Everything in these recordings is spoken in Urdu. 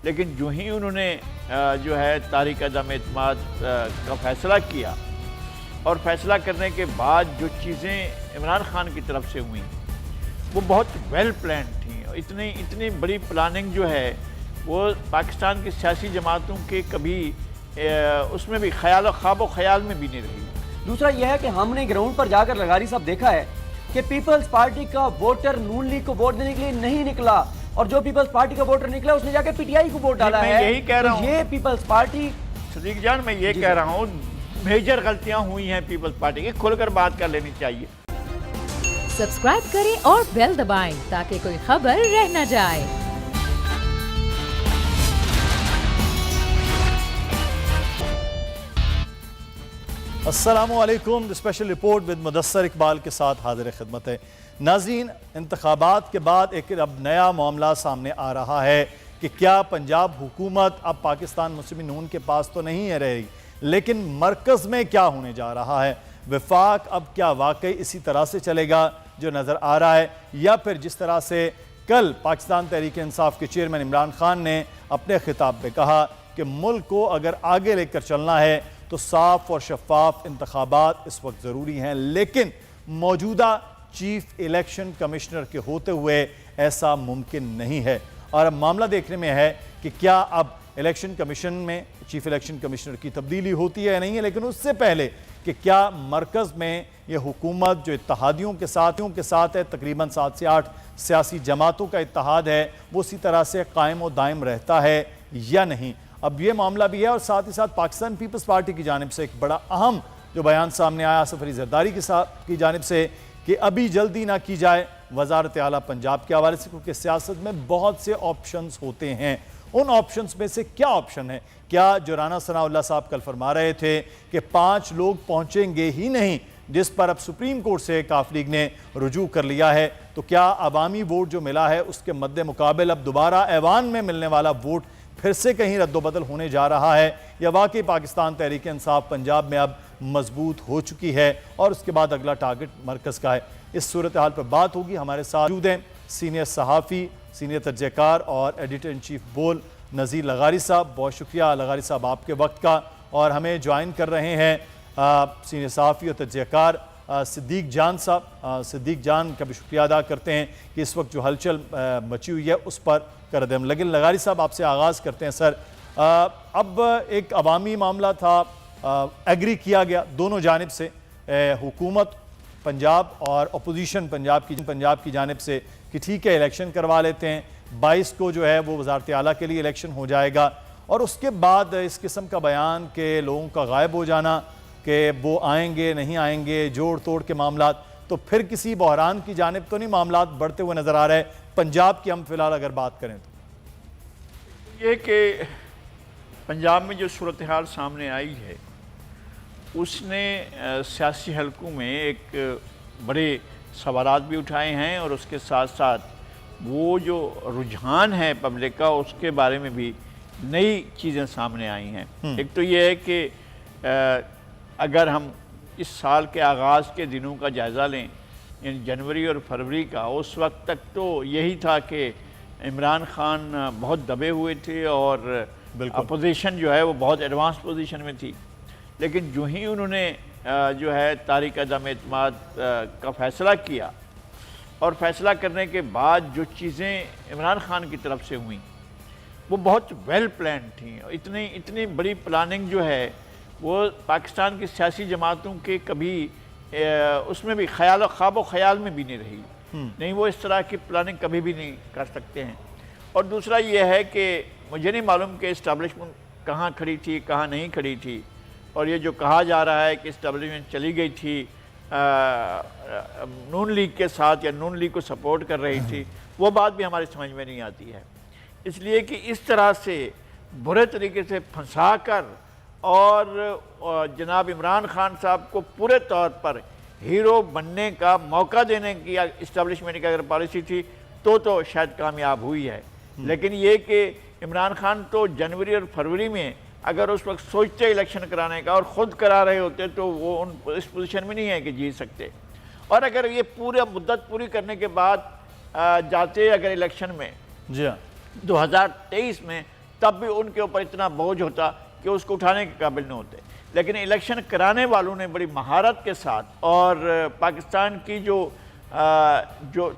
لیکن جو ہی انہوں نے جو ہے تحریک عدم اعتماد کا فیصلہ کیا اور فیصلہ کرنے کے بعد جو چیزیں عمران خان کی طرف سے ہوئیں وہ بہت ویل پلانڈ تھیں. اتنی بڑی پلاننگ جو ہے وہ پاکستان کی سیاسی جماعتوں کے کبھی اس میں بھی خیال و خواب و خیال میں بھی نہیں رہی. دوسرا یہ ہے کہ ہم نے گراؤنڈ پر جا کر لغاری صاحب دیکھا ہے کہ پیپلز پارٹی کا ووٹر نون لیگ کو ووٹ دینے کے لیے نہیں نکلا، اور جو پیپلز پارٹی کا ووٹر نکلا اس نے جا کے پی ٹی آئی کو ووٹ ڈالا ہے. میں یہی کہہ رہا ہوں، یہ پیپلز پارٹی صدیق جان میں یہ کہہ رہا ہوں میجر غلطیاں ہوئی ہیں پیپلز پارٹی کی، کھل کر بات کر لینی چاہیے. سبسکرائب کریں اور بیل دبائیں تاکہ کوئی خبر رہ نہ جائے. السلام علیکم. Special report with Mudassar Iqbal کے ساتھ حاضر خدمت ہے. ناظرین، انتخابات کے بعد ایک اب نیا معاملہ سامنے آ رہا ہے کہ کیا پنجاب حکومت اب پاکستان مسلم نون کے پاس تو نہیں ہے رہی، لیکن مرکز میں کیا ہونے جا رہا ہے؟ وفاق اب کیا واقعی اسی طرح سے چلے گا جو نظر آ رہا ہے، یا پھر جس طرح سے کل پاکستان تحریک انصاف کے چیئرمین عمران خان نے اپنے خطاب میں کہا کہ ملک کو اگر آگے لے کر چلنا ہے تو صاف اور شفاف انتخابات اس وقت ضروری ہیں، لیکن موجودہ چیف الیکشن کمشنر کے ہوتے ہوئے ایسا ممکن نہیں ہے. اور اب معاملہ دیکھنے میں ہے کہ کیا اب الیکشن کمیشن میں چیف الیکشن کمشنر کی تبدیلی ہوتی ہے یا نہیں ہے، لیکن اس سے پہلے کہ کیا مرکز میں یہ حکومت جو اتحادیوں کے ساتھ ہے، تقریباً 7 سے 8 سیاسی جماعتوں کا اتحاد ہے، وہ اسی طرح سے قائم و دائم رہتا ہے یا نہیں. اب یہ معاملہ بھی ہے، اور ساتھ ہی ساتھ پاکستان پیپلز پارٹی کی جانب سے ایک بڑا اہم جو بیان سامنے آیا آصف علی زرداری کی جانب سے کہ ابھی جلدی نہ کی جائے وزارت اعلیٰ پنجاب کے حوالے سے، کیونکہ سیاست میں بہت سے آپشنز ہوتے ہیں. ان آپشنز میں سے کیا آپشن ہے؟ کیا جو رانا ثناء اللہ صاحب کل فرما رہے تھے کہ 5 لوگ پہنچیں گے ہی نہیں، جس پر اب سپریم کورٹ سے کاف لیگ نے رجوع کر لیا ہے، تو کیا عوامی ووٹ جو ملا ہے اس کے مد مقابل اب دوبارہ ایوان میں ملنے والا ووٹ پھر سے کہیں رد و بدل ہونے جا رہا ہے، یا واقعی پاکستان تحریک انصاف پنجاب میں اب مضبوط ہو چکی ہے اور اس کے بعد اگلا ٹارگٹ مرکز کا ہے؟ اس صورتحال پر بات ہوگی. ہمارے ساتھ موجود ہیں سینئر صحافی، سینئر تجزیہ کار اور ایڈیٹر ان چیف بول نذیر لغاری صاحب. بہت شکریہ لغاری صاحب آپ کے وقت کا. اور ہمیں جوائن کر رہے ہیں سینئر صحافی اور تجزیہ کار صدیق جان صاحب. صدیق جان کا بھی شکریہ ادا کرتے ہیں کہ اس وقت جو ہلچل مچی ہوئی ہے اس پر کر دیں. لیکن لغاری صاحب آپ سے آغاز کرتے ہیں. سر، اب ایک عوامی معاملہ تھا، ایگری کیا گیا دونوں جانب سے، حکومت پنجاب اور اپوزیشن پنجاب کی جانب سے کہ ٹھیک ہے الیکشن کروا لیتے ہیں، 22 کو جو ہے وہ وزارت اعلیٰ کے لیے الیکشن ہو جائے گا. اور اس کے بعد اس قسم کا بیان کہ لوگوں کا غائب ہو جانا کہ وہ آئیں گے نہیں آئیں گے، جوڑ توڑ کے معاملات، تو پھر کسی بحران کی جانب تو نہیں معاملات بڑھتے ہوئے نظر آ رہے پنجاب کی ہم فی الحال اگر بات کریں تو؟ یہ کہ پنجاب میں جو صورتحال سامنے آئی ہے اس نے سیاسی حلقوں میں ایک بڑے سوالات بھی اٹھائے ہیں، اور اس کے ساتھ ساتھ وہ جو رجحان ہے پبلک کا اس کے بارے میں بھی نئی چیزیں سامنے آئی ہیں. ایک تو یہ ہے کہ اگر ہم اس سال کے آغاز کے دنوں کا جائزہ لیں، یعنی جنوری اور فروری کا، اس وقت تک تو یہی تھا کہ عمران خان بہت دبے ہوئے تھے اور اپوزیشن جو ہے وہ بہت ایڈوانس پوزیشن میں تھی. لیکن جو ہی انہوں نے جو ہے تحریک عدم اعتماد کا فیصلہ کیا اور فیصلہ کرنے کے بعد جو چیزیں عمران خان کی طرف سے ہوئیں وہ بہت ویل پلانڈ تھیں. اتنی بڑی پلاننگ جو ہے وہ پاکستان کی سیاسی جماعتوں کے کبھی اس میں بھی خیال و خواب و خیال میں بھی نہیں رہی. نہیں، وہ اس طرح کی پلاننگ کبھی بھی نہیں کر سکتے ہیں. اور دوسرا یہ ہے کہ مجھے نہیں معلوم کہ اسٹیبلشمنٹ کہاں کھڑی تھی کہاں نہیں کھڑی تھی، اور یہ جو کہا جا رہا ہے کہ اسٹیبلشمنٹ چلی گئی تھی نون لیگ کے ساتھ یا نون لیگ کو سپورٹ کر رہی تھی، وہ بات بھی ہماری سمجھ میں نہیں آتی ہے. اس لیے کہ اس طرح سے برے طریقے سے پھنسا کر اور جناب عمران خان صاحب کو پورے طور پر ہیرو بننے کا موقع دینے کی اسٹیبلشمنٹ کی اگر پالیسی تھی تو شاید کامیاب ہوئی ہے. لیکن یہ کہ عمران خان تو جنوری اور فروری میں اگر اس وقت سوچتے الیکشن کرانے کا اور خود کرا رہے ہوتے تو وہ اس پوزیشن میں نہیں ہے کہ جیت سکتے. اور اگر یہ پورے مدت پوری کرنے کے بعد جاتے اگر الیکشن میں 2023 میں، تب بھی ان کے اوپر اتنا بوجھ ہوتا کہ اس کو اٹھانے کے قابل نہ ہوتے. لیکن الیکشن کرانے والوں نے بڑی مہارت کے ساتھ اور پاکستان کی جو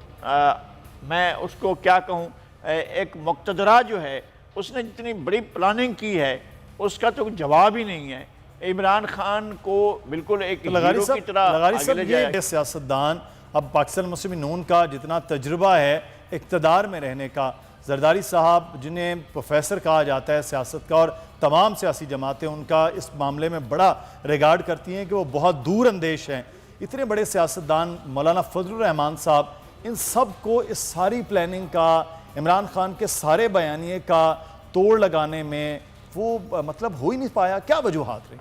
میں اس کو کیا کہوں ایک مقتدرہ جو ہے اس نے جتنی بڑی پلاننگ کی ہے اس کا تو جواب ہی نہیں ہے. عمران خان کو بالکل ایک ہیرو کی طرح آگے لے جایا. یہ سیاستدان اب پاکستان مسلم نون کا جتنا تجربہ ہے اقتدار میں رہنے کا، زرداری صاحب جنہیں پروفیسر کہا جاتا ہے سیاست کا، اور تمام سیاسی جماعتیں ان کا اس معاملے میں بڑا ریگارڈ کرتی ہیں کہ وہ بہت دور اندیش ہیں. اتنے بڑے سیاستدان مولانا فضل الرحمان صاحب، ان سب کو اس ساری پلاننگ کا، عمران خان کے سارے بیانیے کا توڑ لگانے میں وہ مطلب ہو ہی نہیں پایا. کیا وجوہات رہی؟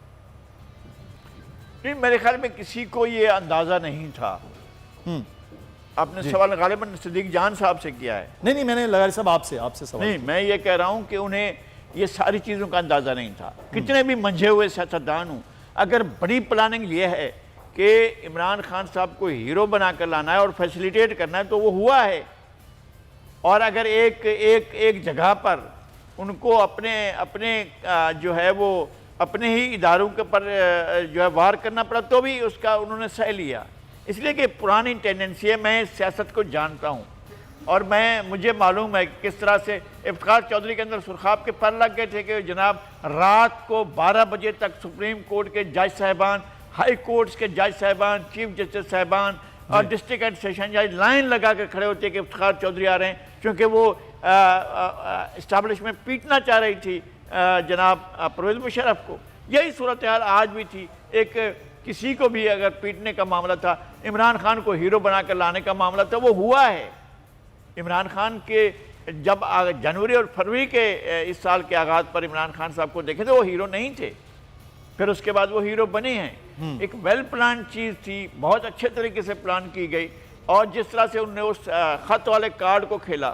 نہیں، میرے خیال میں کسی کو یہ اندازہ نہیں تھا. آپ نے سوال غالباً صدیق جان صاحب سے کیا ہے. نہیں میں نے لغاری صاحب آپ سے سوال نہیں، میں یہ کہہ رہا ہوں کہ انہیں یہ ساری چیزوں کا اندازہ نہیں تھا. کتنے بھی منجھے ہوئے سیاستدان ہوں، اگر بڑی پلاننگ یہ ہے کہ عمران خان صاحب کو ہیرو بنا کر لانا ہے اور فیسیلیٹیٹ کرنا ہے تو وہ ہوا ہے. اور اگر ایک جگہ پر ان کو اپنے جو ہے وہ اپنے ہی اداروں کے پر جو ہے وار کرنا پڑا تو بھی اس کا انہوں نے سہ لیا. اس لیے کہ پرانی ٹینڈنسی ہے. میں سیاست کو جانتا ہوں اور مجھے معلوم ہے کہ کس طرح سے افتخار چودھری کے اندر سرخاب کے پر لگ گئے تھے کہ جناب رات کو 12 بجے تک سپریم کورٹ کے جج صاحبان، ہائی کورٹس کے جج صاحبان، چیف جسٹس صاحبان اور ڈسٹرکٹ اینڈ سیشن جج لائن لگا کے کھڑے ہوتے کہ افتخار چودھری آ رہے ہیں، کیونکہ وہ اسٹیبلشمنٹ پیٹنا چاہ رہی تھی جناب پرویز مشرف کو. یہی صورتحال آج بھی تھی. ایک کسی کو بھی اگر پیٹنے کا معاملہ تھا، عمران خان کو ہیرو بنا کر لانے کا معاملہ تھا، وہ ہوا ہے. عمران خان کے جب جنوری اور فروری کے اس سال کے آغاز پر عمران خان صاحب کو دیکھے تھے وہ ہیرو نہیں تھے، پھر اس کے بعد وہ ہیرو بنے ہیں. ایک ویل پلان چیز تھی، بہت اچھے طریقے سے پلان کی گئی. اور جس طرح سے انہوں نے اس خط والے کارڈ کو کھیلا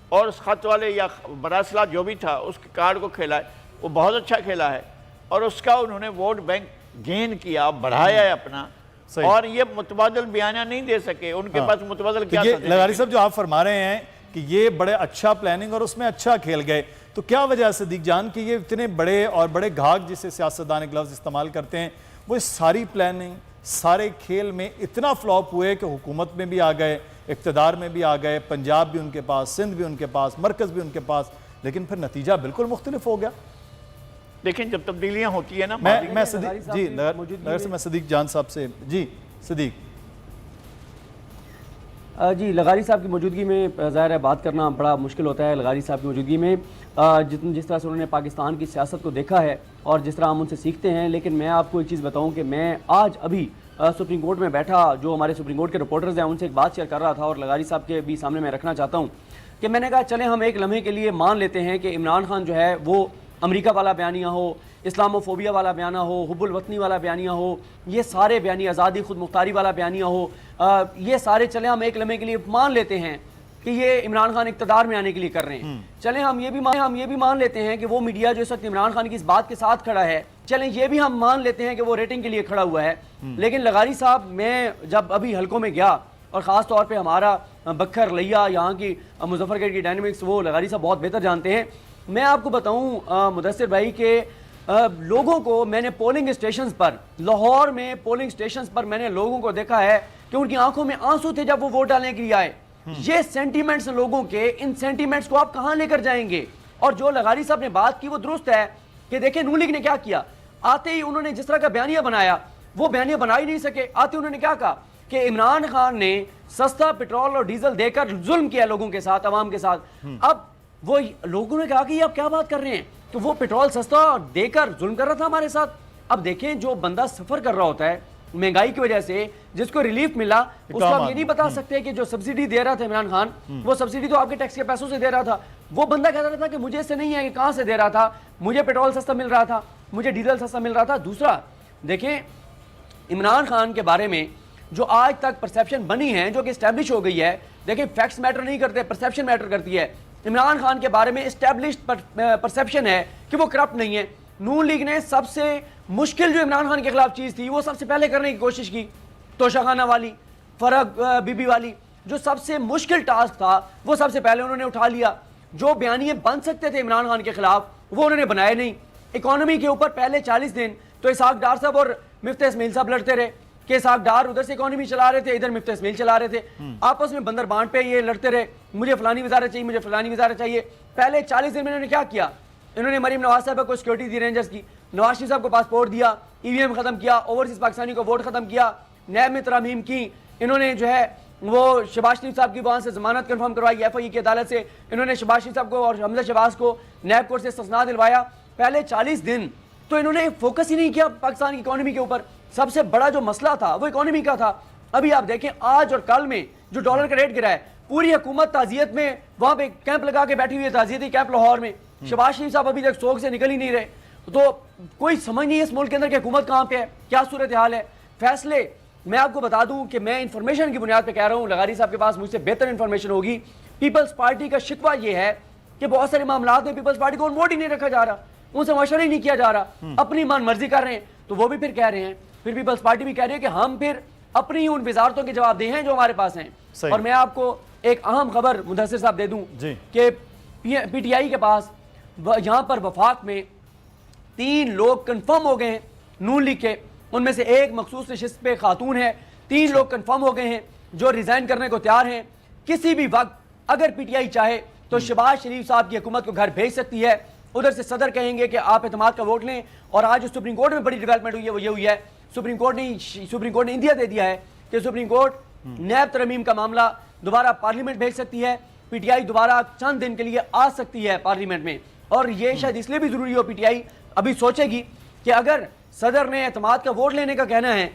اور اس خط والے یا براسلہ جو بھی تھا اس کے کارڈ کو کھیلا ہے، وہ بہت اچھا کھیلا ہے اور اس کا انہوں نے ووٹ بینک گین کیا، بڑھایا ہے اپنا. اور یہ متبادل بیانیہ نہیں دے سکے. ان کے پاس متبادل کیا تھا؟ لغاری صاحب جو آپ فرما رہے ہیں کہ یہ بڑے اچھا پلاننگ اور اس میں اچھا کھیل گئے، تو کیا وجہ ہے صدیق جان کہ یہ اتنے بڑے اور بڑے گھاگ جسے سیاستدان ایک لفظ استعمال کرتے ہیں، وہ اس ساری پلاننگ سارے کھیل میں اتنا فلاپ ہوئے کہ حکومت میں بھی آ گئے، اقتدار میں بھی آ گئے، پنجاب بھی ان کے پاس، سندھ بھی ان کے پاس، مرکز بھی ان کے پاس، لیکن پھر نتیجہ بالکل مختلف ہو گیا؟ دیکھیں جب تبدیلیاں ہوتی ہیں نا، میں صدیق جان صاحب سے جی صدیق جی لغاری صاحب کی موجودگی میں ظاہر ہے بات کرنا بڑا مشکل ہوتا ہے. لغاری صاحب کی موجودگی میں جس طرح سے انہوں نے پاکستان کی سیاست کو دیکھا ہے اور جس طرح ہم ان سے سیکھتے ہیں، لیکن میں آپ کو ایک چیز بتاؤں کہ میں آج ابھی سپریم کورٹ میں بیٹھا جو ہمارے سپریم کورٹ کے رپورٹرز ہیں ان سے ایک بات شیئر کر رہا تھا اور لغاری صاحب کے بھی سامنے میں رکھنا چاہتا ہوں کہ میں نے کہا چلیں ہم ایک لمحے کے لیے مان لیتے ہیں کہ عمران خان جو ہے وہ امریکہ والا بیانیہ ہو، اسلامو فوبیا والا بیانیہ ہو، حب الوطنی والا بیانیہ ہو، یہ سارے بیانیہ، آزادی خود مختاری والا بیانیہ ہو، یہ سارے چلیں ہم ایک لمحے کے لیے مان لیتے ہیں کہ یہ عمران خان اقتدار میں آنے کے لیے کر رہے ہیں. چلیں ہم یہ بھی مان لیتے ہیں کہ وہ میڈیا جو اس وقت عمران خان کی اس بات کے ساتھ کھڑا ہے، چلیں یہ بھی ہم مان لیتے ہیں کہ وہ ریٹنگ کے لیے کھڑا ہوا ہے. لیکن لغاری صاحب، میں جب ابھی حلقوں میں گیا اور خاص طور پہ ہمارا بکھر لیا یہاں کی مظفر گڑھ کی ڈائنامکس وہ لغاری صاحب بہت بہتر جانتے ہیں. میں آپ کو بتاؤں مدثر بھائی کہ لوگوں کو میں نے پولنگ اسٹیشنز پر، لاہور میں پولنگ اسٹیشنز پر میں نے لوگوں کو دیکھا ہے کہ ان کی آنکھوں میں آنسو تھے جب وہ ووٹ ڈالنے کے لیے آئے. یہ سینٹیمنٹس لوگوں کے، ان سینٹیمنٹس کو آپ کہاں لے کر جائیں گے؟ اور جو لغاری صاحب نے بات کی وہ درست ہے کہ دیکھیں نون لیگ نے کیا کیا. آتے ہی انہوں نے جس طرح کا بیانیہ بنایا وہ بیانیہ بنا ہی نہیں سکے. آتے انہوں نے کیا کہا کہ عمران خان نے سستا پیٹرول اور ڈیزل دے کر ظلم کیا لوگوں کے ساتھ، عوام کے ساتھ. اب وہ لوگوں نے کہا کہ یہ آپ کیا بات کر رہے ہیں کہ وہ پیٹرول سستا دے کر ظلم کر رہا تھا ہمارے ساتھ. اب دیکھیں جو بندہ سفر کر رہا ہوتا ہے مہنگائی کی وجہ سے، جس کو ریلیف ملا، اس کو آپ یہ نہیں بتا سکتے کہ جو سبسیڈی دے رہا تھا عمران خان، وہ سبسیڈی تو آپ کے ٹیکس کے پیسوں سے دے رہا تھا. وہ بندہ کہہ رہا تھا کہ مجھے سے نہیں ہے کہ کہاں سے دے رہا تھا، مجھے پیٹرول سستا مل رہا تھا، مجھے ڈیزل سستا مل رہا تھا. دوسرا دیکھیں عمران خان کے بارے میں جو آج تک پرسیپشن بنی ہے، جو کہ اسٹیبلش ہو گئی ہے، دیکھیں فیکٹس میٹر نہیں کرتے، پرسیپشن میٹر کرتی ہے. عمران خان کے بارے میں اسٹیبلشڈ پرسیپشن ہے کہ وہ کرپٹ نہیں ہے. نون لیگ نے سب سے مشکل جو عمران خان کے خلاف چیز تھی وہ سب سے پہلے کرنے کی کوشش کی، توشہ خانہ والی، فرق بی بی والی، جو سب سے مشکل ٹاسک تھا وہ سب سے پہلے انہوں نے اٹھا لیا. جو بیانیے بن سکتے تھے عمران خان کے خلاف وہ انہوں نے بنائے نہیں. اکانومی کے اوپر پہلے 40 دن تو اسحاق ڈار صاحب اور مفتاح اسماعیل صاحب لڑتے رہے کہ اسحاق ڈار ادھر سے اکانومی چلا رہے تھے, ادھر مفتاح اسماعیل چلا رہے تھے, آپس میں بندر بانٹ پہ یہ لڑتے رہے, مجھے فلانی وزارت چاہیے, مجھے فلانی وزارت چاہیے. پہلے 40 دن میں انہوں نے کیا کیا؟ انہوں نے مریم نواز صاحب کو سیکورٹی دی رینجرز کی, نواز شریف صاحب کو پاسپورٹ دیا, EVM ختم کیا, اوورسیز پاکستانی کو ووٹ ختم کیا, نیب میں ترامیم کی, انہوں نے جو ہے وہ شہباز شریف صاحب کی وہاں سے ضمانت کنفرم کروائی FIE کی عدالت سے, انہوں نے شہباز شریف صاحب کو اور حمزہ شہباز کو نیب کورٹ سے استثناء دلوایا. پہلے 40 دن تو انہوں نے فوکس ہی نہیں کیا پاکستان کی اکانومی کے اوپر. سب سے بڑا جو مسئلہ تھا وہ اکانومی کا تھا. ابھی آپ دیکھیں آج اور کل میں جو ڈالر کا ریٹ گرا ہے, پوری حکومت تعزیت میں وہاں پہ کیمپ لگا کے بیٹھی ہوئی ہے, تعزیتی کیمپ لاہور میں. شہباز شریف صاحب ابھی تک سوگ سے نکل ہی نہیں رہے. تو کوئی سمجھ نہیں ہے اس ملک کے اندر کہ حکومت کہاں پہ ہے, کیا صورتحال ہے. فیصلے میں آپ کو بتا دوں کہ میں انفارمیشن کی بنیاد پہ کہہ رہا ہوں, لغاری صاحب کے پاس مجھ سے بہتر انفارمیشن ہوگی. پیپلز پارٹی کا شکوہ یہ ہے کہ بہت سارے معاملات میں پیپلز پارٹی کو ووٹ ہی نہیں رکھا جا رہا, ان سے مشورہ ہی نہیں کیا جا رہا, اپنی من مرضی کر رہے ہیں. تو وہ بھی پھر کہہ رہے ہیں, پھر پیپلز پارٹی بھی کہہ رہی ہے کہ ہم پھر اپنی ان وزارتوں کے جواب دہ ہیں جو ہمارے پاس ہیں. اور میں آپ کو ایک اہم خبر مدثر صاحب دے دوں کہ PTI کے پاس یہاں پر وفاق میں 3 لوگ کنفرم ہو گئے ہیں نون لیگ کے, ان میں سے ایک مخصوص نشست پہ خاتون ہے. 3 لوگ کنفرم ہو گئے ہیں جو ریزائن کرنے کو تیار ہیں. کسی بھی وقت اگر PTI چاہے تو شہباز شریف صاحب کی حکومت کو گھر بھیج سکتی ہے. ادھر سے صدر کہیں گے کہ آپ اعتماد کا ووٹ لیں. اور آج جو سپریم کورٹ میں بڑی ڈیولپمنٹ ہوئی ہے وہ یہ ہوئی ہے, سپریم کورٹ نے اندیا دے دیا ہے کہ سپریم کورٹ نیب ترمیم کا معاملہ دوبارہ پارلیمنٹ بھیج سکتی ہے. PTI دوبارہ چند دن کے لیے آ سکتی ہے پارلیمنٹ میں. اور یہ شاید اس لیے بھی ضروری ہو, PTI ابھی سوچے گی کہ اگر صدر نے اعتماد کا ووٹ لینے کا کہنا ہے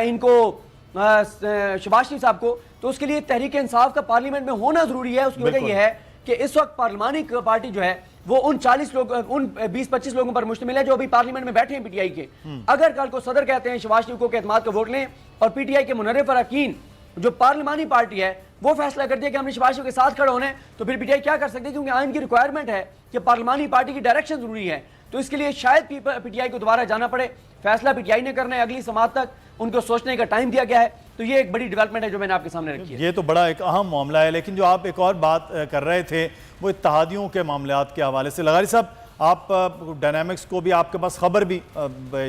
ان کو شہباز شریف صاحب کو, تو اس کے لیے تحریک انصاف کا پارلیمنٹ میں ہونا ضروری ہے. اس کی وجہ یہ ہے کہ اس وقت پارلیمانی پارٹی جو ہے وہ ان 20-25 لوگوں پر مشتمل ہے جو ابھی پارلیمنٹ میں بیٹھے ہیں PTI کے. اگر کل کو صدر کہتے ہیں شہباز شریف کو کہ اعتماد کا ووٹ لیں اور PTI کے منرف اراکین جو پارلیمانی پارٹی ہے وہ فیصلہ کرتی ہے کہ ہم نے شہباز شریف کے ساتھ کھڑے ہونا ہے, تو پھر PTI کیا کر سکتے ہیں, کیونکہ آئین کی ریکوائرمنٹ ہے کہ پارلیمانی پارٹی کی ڈائریکشن ضروری ہے. تو اس کے لیے شاید PTI کو دوبارہ جانا پڑے. فیصلہ PTI نے کرنا ہے, اگلی سماعت تک ان کو سوچنے کا ٹائم دیا گیا ہے. تو یہ ایک بڑی ڈیولپمنٹ ہے جو میں نے آپ کے سامنے رکھی ہے. یہ تو بڑا ایک اہم معاملہ ہے. لیکن جو آپ ایک اور بات کر رہے تھے وہ اتحادیوں کے معاملات کے حوالے سے, لغاری صاحب آپ ڈائنامکس کو بھی آپ کے پاس خبر بھی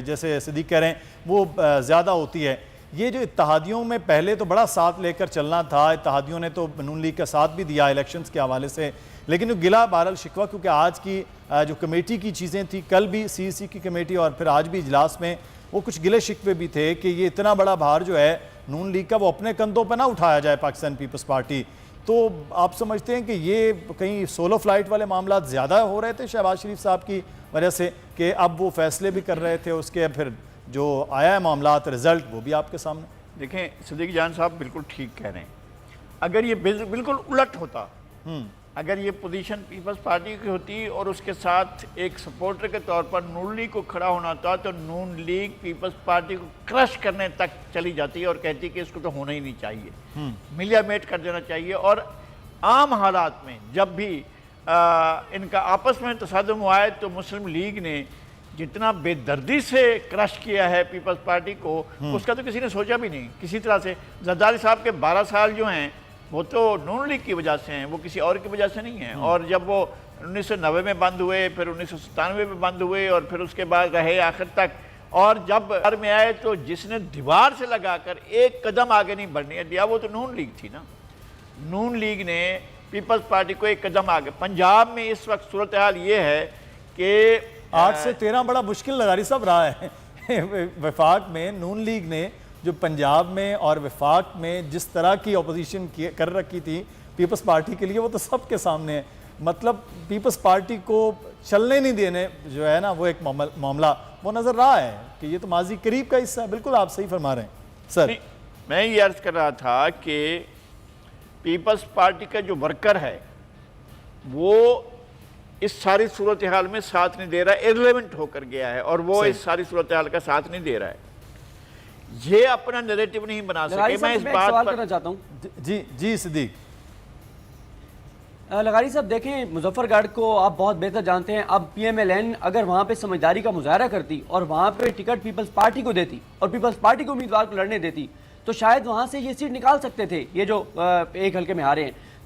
جیسے صدیق کہہ رہے ہیں وہ زیادہ ہوتی ہے. یہ جو اتحادیوں میں پہلے تو بڑا ساتھ لے کر چلنا تھا, اتحادیوں نے تو نون لیگ کا ساتھ بھی دیا الیکشنز کے حوالے سے, لیکن جو گلا بہرحال شکوہ کیونکہ آج کی جو کمیٹی کی چیزیں تھیں, کل بھی CEC کی کمیٹی اور پھر آج بھی اجلاس میں وہ کچھ گلے شکوے بھی تھے کہ یہ اتنا بڑا بھار جو ہے نون لیگ کا وہ اپنے کندھوں پہ نہ اٹھایا جائے پاکستان پیپلز پارٹی. تو آپ سمجھتے ہیں کہ یہ کہیں سولو فلائٹ والے معاملات زیادہ ہو رہے تھے شہباز شریف صاحب کی وجہ سے کہ اب وہ فیصلے بھی کر رہے تھے, اس کے پھر جو آیا ہے معاملات رزلٹ وہ بھی آپ کے سامنے. دیکھیں صدیق جان صاحب بالکل ٹھیک کہہ رہے ہیں. اگر یہ بالکل الٹ ہوتا, اگر یہ پوزیشن پیپلز پارٹی کی ہوتی اور اس کے ساتھ ایک سپورٹر کے طور پر نون لیگ کو کھڑا ہونا تھا, تو نون لیگ پیپلز پارٹی کو کرش کرنے تک چلی جاتی اور کہتی کہ اس کو تو ہونا ہی نہیں چاہیے, ملیا میٹ کر دینا چاہیے. اور عام حالات میں جب بھی ان کا آپس میں تصادم ہوا ہے تو مسلم لیگ نے جتنا بے دردی سے کرش کیا ہے پیپلز پارٹی کو, اس کا تو کسی نے سوچا بھی نہیں کسی طرح سے. زرداری صاحب کے 12 سال جو ہیں وہ تو نون لیگ کی وجہ سے ہیں, وہ کسی اور کی وجہ سے نہیں ہیں. اور جب وہ 1990 میں بند ہوئے, پھر 1997 میں بند ہوئے, اور پھر اس کے بعد رہے آخر تک, اور جب گھر میں آئے تو جس نے دیوار سے لگا کر ایک قدم آگے نہیں بڑھنے دیا وہ تو نون لیگ تھی نا. نون لیگ نے پیپلز پارٹی کو ایک قدم آگے. پنجاب میں اس وقت صورتحال یہ ہے کہ 8 سے 13 بڑا مشکل لغاری صاحب رہا ہے وفاق میں. نون لیگ نے جو پنجاب میں اور وفاق میں جس طرح کی اپوزیشن کر رکھی تھی پیپلز پارٹی کے لیے وہ تو سب کے سامنے ہے. مطلب پیپلز پارٹی کو چلنے نہیں دینے جو ہے نا وہ ایک معاملہ وہ نظر رہا ہے کہ یہ تو ماضی قریب کا حصہ ہے. بالکل آپ صحیح فرما رہے ہیں سر. میں یہ عرض کر رہا تھا کہ پیپلز پارٹی کا جو ورکر ہے وہ اس ساری صورتحال میں ساتھ نہیں دے رہا ہے, ایرلیونٹ ہو کر گیا ہے, اور وہ اس ساری صورتحال کا ساتھ نہیں دے رہا ہے. یہ اپنا نیریٹو نہیں بنا سکے. میں اس بات کرنا چاہتا ہوں. جی صدیق. لغاری صاحب دیکھیں, مظفر گڑھ کو آپ بہت بہتر جانتے ہیں. اب PMLN اگر وہاں پہ سمجھداری کا مظاہرہ کرتی اور وہاں پہ ٹکٹ پیپلز پارٹی کو دیتی اور پیپلز پارٹی کو امیدوار کو لڑنے دیتی تو شاید وہاں سے یہ سیٹ نکال سکتے تھے, یہ جو ایک حلقے میں ہارے ہیں.